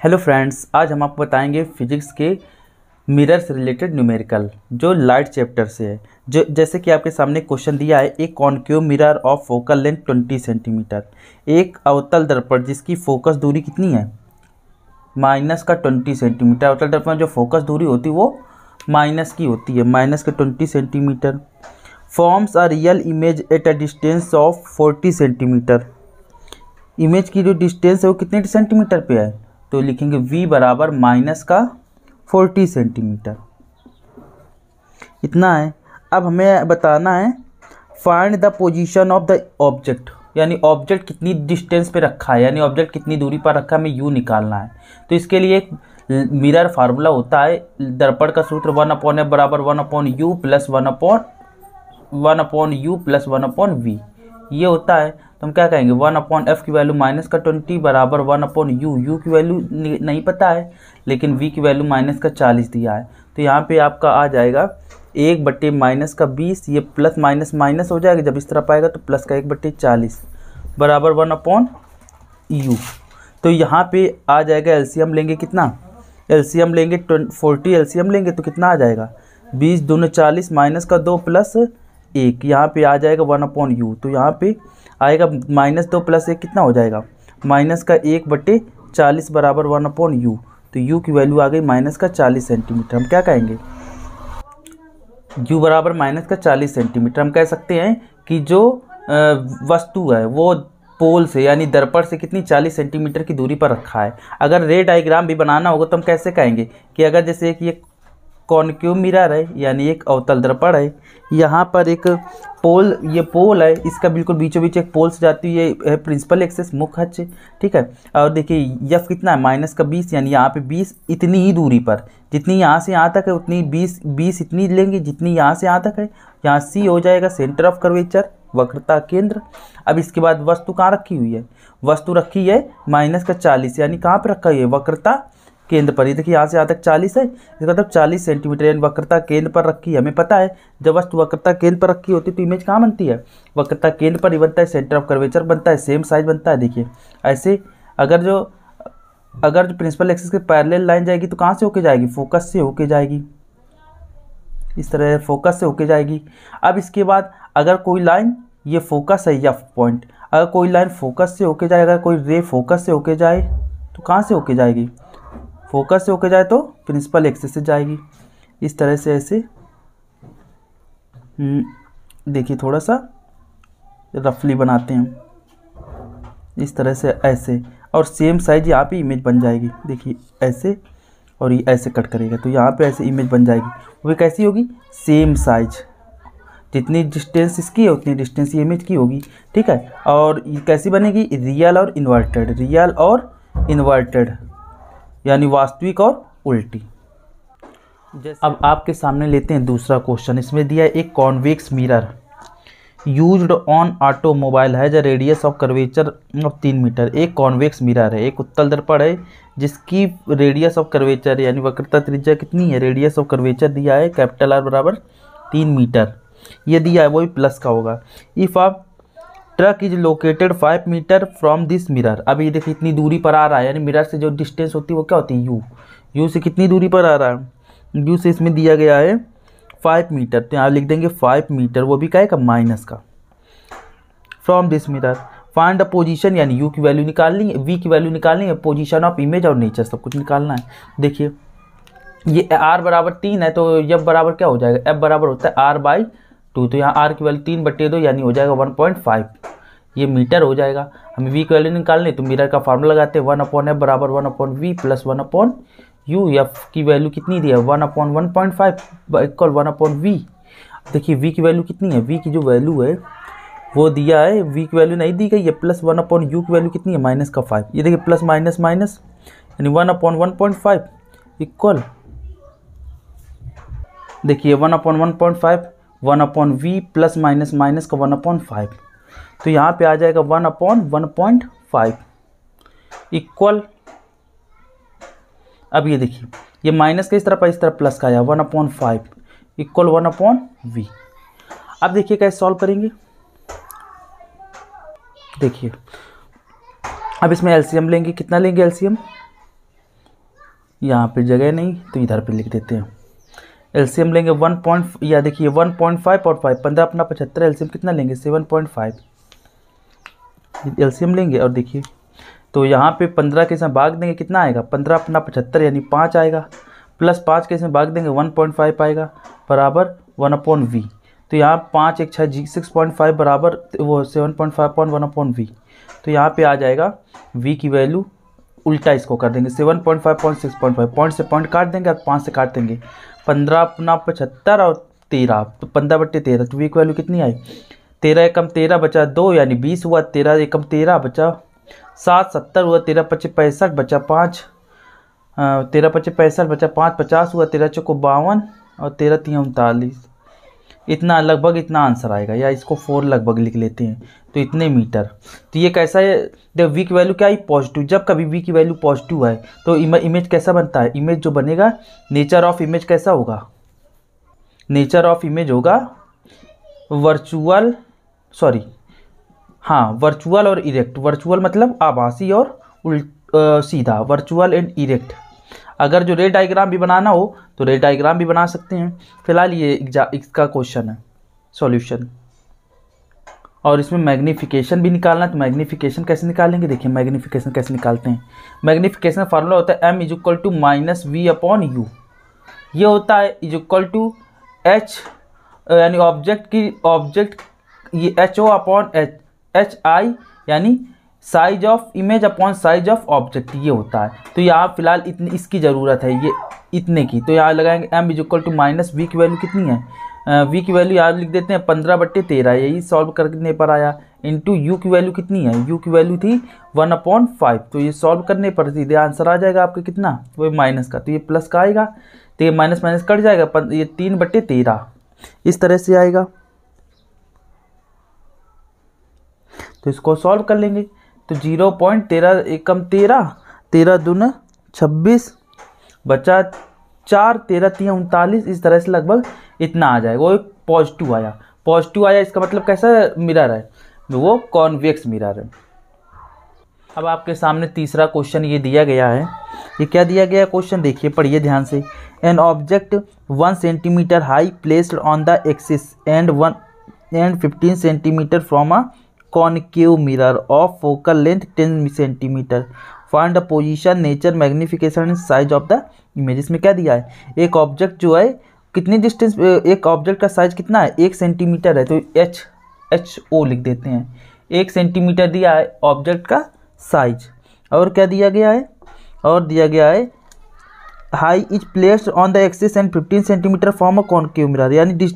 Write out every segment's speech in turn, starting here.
Hello friends, आज हम आपको बताएंगे फिजिक्स के मिरर से रिलेटेड न्यूमेरिकल जो लाइट चैप्टर से है। जो जैसे कि आपके सामने क्वेश्चन दिया है, एक concave mirror of focal length 20 centimetre, एक अवतल दर्पण जिसकी फोकस दूरी कितनी है माइनस का 20 सेंटीमीटर। अवतल दर्पण में जो फोकस दूरी होती है वो माइनस की होती है, माइनस का 20 centimetre. Forms a real image at a distance of 40 centimetre. Image की जो डिस्टेंस है वो कितने सेंटीमीटर पे है, तो लिखेंगे v बराबर माइनस का 40 सेंटीमीटर, इतना है। अब हमें बताना है find the position of the object, यानी ऑब्जेक्ट कितनी डिस्टेंस पे रखा है, यानी ऑब्जेक्ट कितनी दूरी पर रखा है, हमें u निकालना है। तो इसके लिए एक मिरर फार्मूला होता है, दर्पण का सूत्र 1/f बराबर 1/u plus 1/u plus 1/v ये होता है। तो हम क्या कहेंगे 1/f की वैल्यू माइनस का 20 बराबर 1/u। u की वैल्यू नहीं पता है लेकिन v की वैल्यू माइनस का 40 दिया है। तो यहाँ पे आपका आ जाएगा 1/- माइनस का 20, ये प्लस माइनस माइनस हो जाएगा, जब इस तरफ आएगा तो प्लस का 1/40 बराबर 1/u। तो यहाँ पे आ जाएगा एलसीएम लेंगे कितना, एलसीएम लेंगे 40, एलसीएम लेंगे तो कितना आ जाएगा 20 दूनी 40 माइनस का 2 प्लस 1, यहाँ पे आ जाएगा 1/u। तो यहाँ पे आएगा -2 प्लस 1 कितना हो जाएगा माइनस का 1/40 बराबर 1/u। तो u की वैल्यू आ गई माइनस का 40 सेंटीमीटर। हम क्या कहेंगे u बराबर माइनस का 40 सेंटीमीटर। हम कह सकते हैं कि जो वस्तु है वो पोल से यानी दर्पण से कितनी 40 सेंटीमीटर की दूरी पर रखा है। अगर रे डायग्राम भी बनाना होगा तो हम कैसे कहेंगे कि अगर जैसे एक ये कॉन्केव मिरर है यानी एक अवतल दर्पण है, यहाँ पर एक पोल, ये पोल है, इसका बिल्कुल बीचों बीच एक पोल से जाती है प्रिंसिपल एक्सिस मुख्य अक्ष, ठीक है। और देखिए यफ कितना है माइनस का 20, यानी यहाँ पे 20 इतनी ही दूरी पर, जितनी यहाँ से यहाँ तक है उतनी 20 इतनी लेंगे जितनी यहाँ से यहाँ तक है। यहाँ सी हो जाएगा सेंटर ऑफ कर्वेचर, वक्रता केंद्र। अब इसके बाद वस्तु कहाँ रखी हुई है, वस्तु रखी है माइनस का 40, यानी कहाँ पर रखा है वक्रता केंद्र पर। ये देखिए यहाँ से यहाँ तक 40 है, इसका मतलब 40 सेंटीमीटर यानी वक्रता केंद्र पर रखी है। हमें पता है जब वस्तु वक्रता केंद्र पर रखी होती है तो इमेज कहाँ बनती है, वक्रता केंद्र पर ही बनता है, सेंटर ऑफ कर्वेचर बनता है, सेम साइज बनता है। देखिए ऐसे अगर जो प्रिंसिपल एक्सिस के पैरेलल लाइन जाएगी तो कहाँ से होके जाएगी, फोकस से होके जाएगी, इस तरह फोकस से होके जाएगी। अब इसके बाद अगर कोई लाइन, ये फोकस है एफ पॉइंट, अगर कोई लाइन फोकस से होके जाए, अगर कोई रे फोकस से होके जाए तो कहाँ से होके जाएगी, फोकस से होके जाए तो प्रिंसिपल एक्सिस से जाएगी। इस तरह से ऐसे देखिए थोड़ा सा रफली बनाते हैं, इस तरह से ऐसे, और सेम साइज यहाँ पे इमेज बन जाएगी। देखिए ऐसे और ये ऐसे कट करेगा तो यहाँ पे ऐसे इमेज बन जाएगी। वो कैसी होगी, सेम साइज, जितनी डिस्टेंस इसकी है उतनी डिस्टेंस ये इमेज की होगी, ठीक है। और ये कैसी बनेगी, रियल और इन्वर्टेड, रियल और इन्वर्टेड यानी वास्तविक और उल्टी। अब आपके सामने लेते हैं दूसरा क्वेश्चन। इसमें दिया है एक convex mirror used on automobile है the radius of curvature of 3 meter. एक कॉन्वेक्स मिरर है, एक उत्तल दर्पण है जिसकी रेडियस ऑफ कर्वेचर यानी वक्रता त्रिज्या कितनी है, रेडियस ऑफ कर्वेचर दिया है कैपिटल R बराबर 3 मीटर, ये दिया है, वो भी प्लस का होगा। इफ़ आप truck is located 5 metre from this mirror. अब ये देखिए इतनी दूरी पर आ रहा है, यानी मिरर से जो डिस्टेंस होती है वो क्या होती है यू से कितनी दूरी पर आ रहा है, यू से इसमें दिया गया है 5 मीटर, तो यहाँ लिख देंगे 5 मीटर, वो भी क्या है माइनस का, from this mirror. Find the position, यानी यू की वैल्यू निकालनी है, वी की वैल्यू निकालनी है, पोजीशन ऑफ इमेज और नेचर सब कुछ निकालना है। देखिए ये R बराबर 3 है तो एफ बराबर क्या हो जाएगा, एफ बराबर होता है R/2, तो यहाँ R की वैल्यू 3/2 यानी हो जाएगा 1.5, ये मीटर हो जाएगा। हमें v की वैल्यू निकालनी तो मिरर का फार्मूला लगाते हैं 1/f बराबर 1/v प्लस 1/u। एफ की वैल्यू कितनी दी है 1/1.5 इक्वल 1/v। देखिए v की वैल्यू कितनी है, v की जो वैल्यू है वो दिया है, v की वैल्यू नहीं दी गई है, प्लस 1/u की वैल्यू कितनी है -5। ये देखिए प्लस माइनस माइनस यानी 1/1.5 इक्वल, देखिए 1/1.5 1/v प्लस माइनस माइनस का 1/5, तो यहाँ पे आ जाएगा 1/1.5 इक्वल। अब ये देखिए ये माइनस का इस तरफ प्लस का आया 1/5 इक्वल 1/v। अब देखिए कैसे सॉल्व करेंगे, देखिए अब इसमें एलसीएम लेंगे, कितना लेंगे एलसीएम यहाँ पे जगह नहीं तो इधर पे लिख देते हैं। एलसीएम लेंगे 1. या देखिए 1.5 और 5, 15 अपना 75, एलसीएम कितना लेंगे 7.5 एलसीएम लेंगे। और देखिए तो यहाँ पे 15 के साथ भाग देंगे कितना आएगा, 15 अपना 75 यानी 5 आएगा, प्लस 5 के साथ भाग देंगे 1.5 आएगा बराबर 1/v। तो यहाँ 5 1 6 6.5 बराबर वो 7.5/1/v। तो यहाँ पे आ जाएगा v की वैल्यू, उल्टा इसको कर देंगे 7.5/6.5, पॉइंट से पॉइंट काट देंगे और 5 से काट देंगे, 15 अपना 75 और 13 तो 15/13, तो v की वैल्यू कितनी आई 13 एकम 13 बचा 2 यानी 20 हुआ, 13 एकम 13 बचा 7, 70 हुआ, 13 पच्चीस 65 बचा 5, 13 पच्चीस 65 बचा 5, 50 हुआ, 13 चौको 52 और 13 3 39, इतना लगभग इतना आंसर आएगा, या इसको 4 लगभग लिख लेते हैं तो इतने मीटर। तो ये कैसा है, देखो वी की वैल्यू क्या है पॉजिटिव, जब कभी वी की वैल्यू पॉजिटिव है तो इमेज कैसा बनता है, इमेज जो बनेगा नेचर ऑफ इमेज कैसा होगा, नेचर ऑफ इमेज होगा वर्चुअल, सॉरी हाँ वर्चुअल और इरेक्ट, वर्चुअल मतलब आभासी और सीधा, वर्चुअल एंड इरेक्ट। अगर जो रे डायग्राम भी बनाना हो तो रे डायग्राम भी बना सकते हैं। फिलहाल ये इसका क्वेश्चन है सॉल्यूशन, और इसमें मैग्नीफिकेशन भी निकालना, तो मैग्नीफिकेशन कैसे निकालेंगे, देखिए मैग्नीफिकेशन कैसे निकालते हैं। मैग्नीफिकेशन फार्मूला होता है m = -v/u, ये होता है h यानी ऑब्जेक्ट ये HO/HI यानी size of image upon size of object, ये होता है। तो यहाँ फिलहाल इतनी इसकी ज़रूरत है, ये इतने की, तो यहाँ लगाएंगे m = -v की वैल्यू कितनी है, v की वैल्यू यहाँ लिख देते हैं 15/13, यही सॉल्व करने पर आया, इंटू u की वैल्यू कितनी है, u की वैल्यू थी 1/5, तो ये सॉल्व करने पर सीधे आंसर आ जाएगा आपका कितना, वो माइनस का, तो ये प्लस का आएगा, तो ये माइनस कट जाएगा, ये 3/13 इस तरह से आएगा। तो इसको सॉल्व कर लेंगे, तो 0.13 एकम 13, 13 दूना 26 बचा 4, 13 3 39, इस तरह से लगभग इतना आ जाएगा। वो एक पॉजिटिव आया, पॉजिटिव आया इसका मतलब कैसा मिरर है, वो कॉन्वेक्स मिरर है। अब आपके सामने तीसरा क्वेश्चन ये दिया गया है, ये क्या दिया गया है क्वेश्चन, देखिए पढ़िए ध्यान से। An object 1 centimetre high placed on the axis and 15 centimetre from a concave mirror of focal length 10 centimetre, find the position, nature, magnification and size of the image. इसमें क्या दिया है, एक ऑब्जेक्ट जो है कितनी डिस्टेंस, एक ऑब्जेक्ट का साइज कितना है 1 सेंटीमीटर है, तो HO लिख देते हैं, 1 सेंटीमीटर दिया है ऑब्जेक्ट का साइज। और क्या दिया गया है, और दिया गया है high is placed on the axis and 15 centimetre from a concave mirror, यानी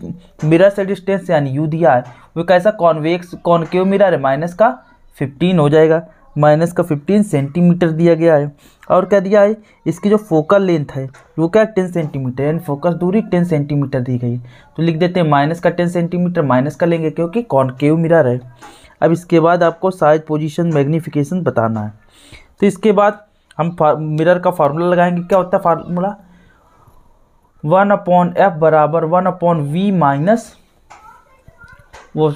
मिरर से डिस्टेंस यानी u दिया है, वो कैसा कॉन्वेक्स कॉनकेव मिरर है, -15 हो जाएगा, -15 सेंटीमीटर दिया गया है। और क्या दिया है, इसकी जो फोकल लेंथ है वो क्या 10 सेंटीमीटर, यानी फोकस दूरी 10 सेंटीमीटर दी गई है, तो लिख देते हैं -10 सेंटीमीटर, माइनस का लेंगे क्योंकि कॉनकेव मिरर है। अब इसके बाद आपको साइज, पोजीशन, मैग्नीफिकेशन बताना है। तो इसके बाद हम मिरर का फार्मूला लगाएंगे, क्या होता है फार्मूला, 1/f बराबर 1/v माइनस वो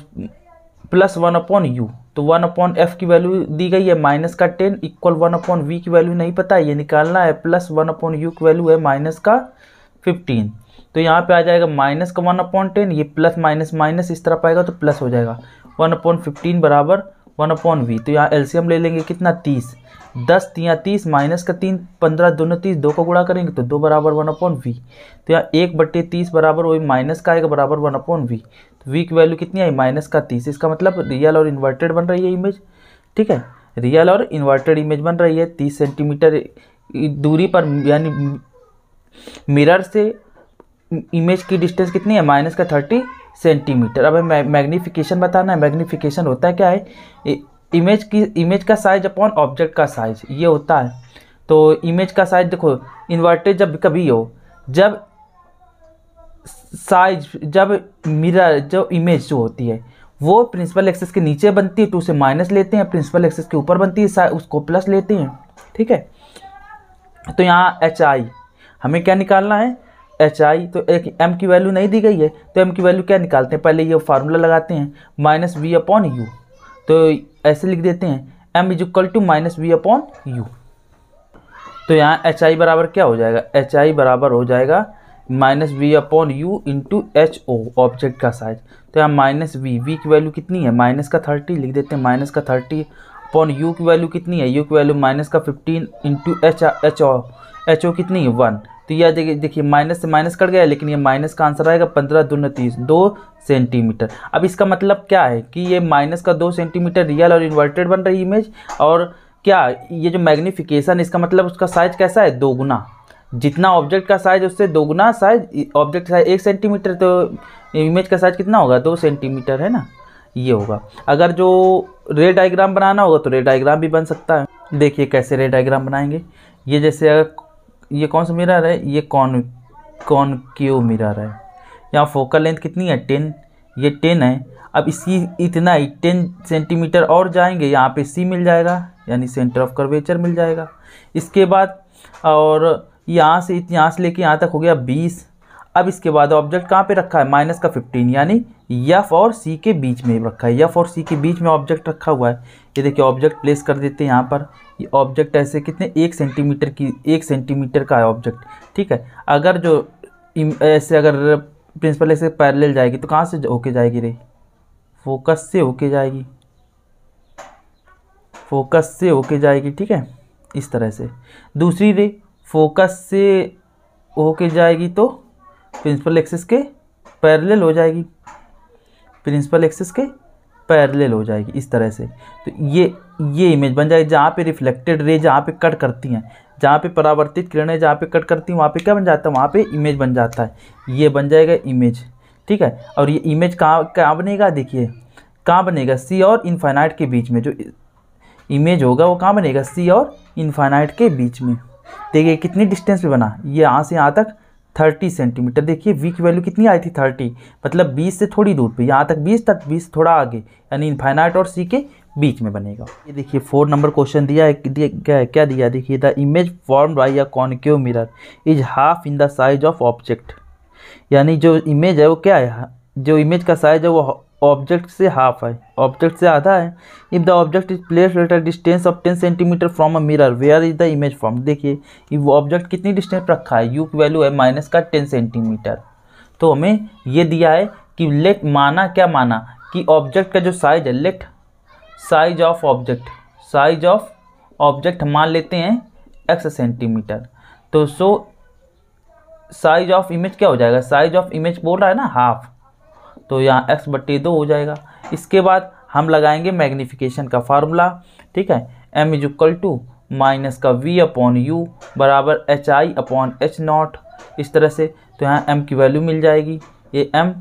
प्लस 1/u, तो 1/f की वैल्यू दी गई है -10 इक्वल 1/v की वैल्यू नहीं पता है, ये निकालना है, प्लस 1/u की वैल्यू है -15, तो यहाँ पे आ जाएगा -1/10, ये प्लस माइनस इस तरफ आएगा तो प्लस हो जाएगा, 1/15 बराबर 1/v। तो यहाँ एलसीएम ले लेंगे कितना 30, 10 3 30 -3 15 दूना 30, 2 को गुणा करेंगे तो 2 बराबर 1/v, तो यहाँ 1/30 बराबर वही माइनस का आएगा बराबर 1/v। तो v की वैल्यू कितनी आई -30, इसका मतलब रियल और इन्वर्टेड बन रही है इमेज, ठीक है, रियल और इन्वर्टेड इमेज बन रही है 30 सेंटीमीटर दूरी पर, यानी मिरर से इमेज की डिस्टेंस कितनी है -30 सेंटीमीटर। अब मैग्नीफिकेशन बताना है, मैग्नीफिकेशन होता है क्या है, इमेज का साइज अपॉन ऑब्जेक्ट का साइज, ये होता है। तो इमेज का साइज देखो इन्वर्टेड जब कभी हो, जब साइज, जब मिरर, जो इमेज जो होती है वो प्रिंसिपल एक्सिस के नीचे बनती है तो उसे माइनस लेते हैं, प्रिंसिपल एक्सिस के ऊपर बनती है उसको प्लस लेते हैं, ठीक है। तो यहाँ HI हमें क्या निकालना है, HI, तो एक m की वैल्यू नहीं दी गई है तो m की वैल्यू क्या निकालते हैं, पहले ये फार्मूला लगाते हैं -v/u, तो ऐसे लिख देते हैं m = -v/u। तो यहाँ एच आई बराबर क्या हो जाएगा, एच आई बराबर हो जाएगा minus V upon U into H O object का साइज। तो यहाँ माइनस वी की वैल्यू कितनी है, माइनस का 30 लिख देते हैं, माइनस का 30 अपॉन यू की वैल्यू कितनी है, यू की वैल्यू माइनस का 15 इंटू एच ओ कितनी है 1। तो यह देखिए माइनस से माइनस कट गया, लेकिन ये माइनस का आंसर आएगा 15 दूनी 30, 2 सेंटीमीटर। अब इसका मतलब क्या है कि ये माइनस का 2 सेंटीमीटर रियल और इन्वर्टेड बन रही इमेज। और क्या ये जो मैग्नीफिकेशन, इसका मतलब उसका साइज कैसा है, 2 गुना। जितना ऑब्जेक्ट का साइज उससे 2 गुना साइज, ऑब्जेक्ट साइज 1 सेंटीमीटर, तो इमेज का साइज कितना होगा, 2 सेंटीमीटर है ना, ये होगा। अगर जो रे डायग्राम बनाना होगा तो रे डायग्राम भी बन सकता है। देखिए कैसे रे डायग्राम बनाएंगे। ये जैसे अगर ये कौन सा मिरर है, ये कॉनकेव मिरर है। यहाँ फोकल लेंथ कितनी है 10, ये 10 है। अब इसकी इतना ही 10 सेंटीमीटर और जाएंगे, यहाँ पे सी मिल जाएगा, यानी सेंटर ऑफ कर्वेचर मिल जाएगा। इसके बाद और यहाँ से लेके यहाँ तक हो गया 20। अब इसके बाद ऑब्जेक्ट कहाँ पे रखा है, माइनस का 15, यानी एफ और सी के बीच में रखा है, एफ और सी के बीच में ऑब्जेक्ट रखा हुआ है। ये देखिए ऑब्जेक्ट प्लेस कर देते हैं यहाँ पर। ये ऑब्जेक्ट ऐसे कितने 1 सेंटीमीटर का है ऑब्जेक्ट, ठीक है। अगर जो ऐसे अगर प्रिंसिपल ऐसे पैरेलल जाएगी तो कहाँ से होके जाएगी रे, फोकस से होके जाएगी, फोकस से होके जाएगी, ठीक है, इस तरह से। दूसरी रे फोकस से होके जाएगी तो प्रिंसिपल एक्सिस के पैरेलल हो जाएगी, प्रिंसिपल एक्सिस के पैरेलल हो जाएगी इस तरह से। तो ये इमेज बन जाएगी। जहाँ पे रिफ्लेक्टेड रे जहाँ पे कट करती हैं, जहाँ पे परावर्तित किरणें जहाँ पे कट करती हैं, वहाँ पे क्या बन जाता है, वहाँ पे इमेज बन जाता है। ये बन जाएगा इमेज, ठीक है। और ये इमेज कहाँ बनेगा, देखिए कहाँ बनेगा, सी और इनफाइनाइट के बीच में। जो इमेज होगा वो कहाँ बनेगा, सी और इनफाइनाइट के बीच में। देखिए कितनी डिस्टेंस पे बना, ये यहाँ से यहाँ तक 30 सेंटीमीटर। देखिए वी की वैल्यू कितनी आई थी 30, मतलब 20 से थोड़ी दूर पे, यहाँ तक 20 तक, 20 थोड़ा आगे, यानी इनफाइनाइट और सी के बीच में बनेगा। ये देखिए 4 नंबर क्वेश्चन दिया है, क्या दिया, देखिए the image formed by a concave mirror is half in the size of object. यानी जो इमेज है वो क्या है, जो इमेज का साइज है वो ऑब्जेक्ट से हाफ है, ऑब्जेक्ट से आधा है। If the object is placed at a distance of 10 centimetre from a mirror where is the image form. देखिए वो ऑब्जेक्ट कितनी डिस्टेंस पर रखा है, यू की वैल्यू है माइनस का 10 सेंटीमीटर। तो हमें ये दिया है कि लेट, माना क्या माना कि ऑब्जेक्ट का जो साइज है, let size of object, size of object मान लेते हैं x सेंटीमीटर। तो सो साइज ऑफ इमेज क्या हो जाएगा, साइज ऑफ इमेज बोल रहा है ना हाफ, तो यहाँ x/2 हो जाएगा। इसके बाद हम लगाएंगे मैग्नीफिकेशन का फार्मूला, ठीक है। m is equal to minus का v अपॉन यू बराबर H I upon H naught, इस तरह से। तो यहाँ m की वैल्यू मिल जाएगी, ये m।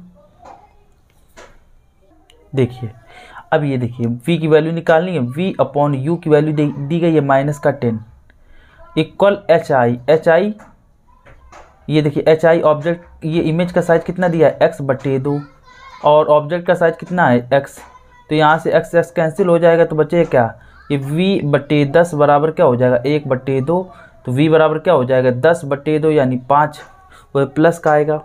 देखिए अब ये देखिए v की वैल्यू निकालनी है, v अपॉन यू की वैल्यू दी गई है माइनस का 10 इक्वल एच आई। ये देखिए एच आई ऑब्जेक्ट, ये इमेज का साइज कितना दिया है x/2 और ऑब्जेक्ट का साइज कितना है x। तो यहाँ से x कैंसिल हो जाएगा, तो बचे क्या, ये v/10 बराबर क्या हो जाएगा 1/2। तो v बराबर क्या हो जाएगा 10/2 यानी 5, वो प्लस का आएगा।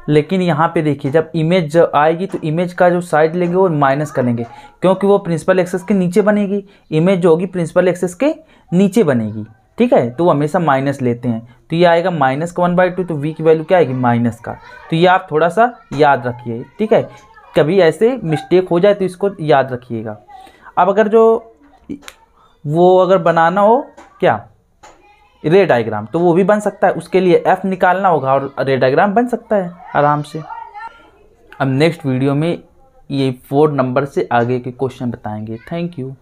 लेकिन यहाँ पे देखिए जब इमेज जब आएगी तो इमेज का जो साइड लेंगे वो माइनस करेंगे, क्योंकि वो प्रिंसिपल एक्सिस के नीचे बनेगी। इमेज जो होगी प्रिंसिपल एक्सिस के नीचे बनेगी, ठीक है, तो वो हमेशा माइनस लेते हैं। तो ये आएगा माइनस का 1/2, तो v की वैल्यू क्या आएगी माइनस का। तो ये आप थोड़ा सा याद रखिए, ठीक है, कभी ऐसे मिस्टेक हो जाए तो इसको याद रखिएगा। अब अगर जो वो अगर बनाना हो क्या रे डायग्राम, तो वो भी बन सकता है, उसके लिए f निकालना होगा और रे डायग्राम बन सकता है आराम से। अब नेक्स्ट वीडियो में ये 4 नंबर से आगे के क्वेश्चन बताएंगे। Thank you.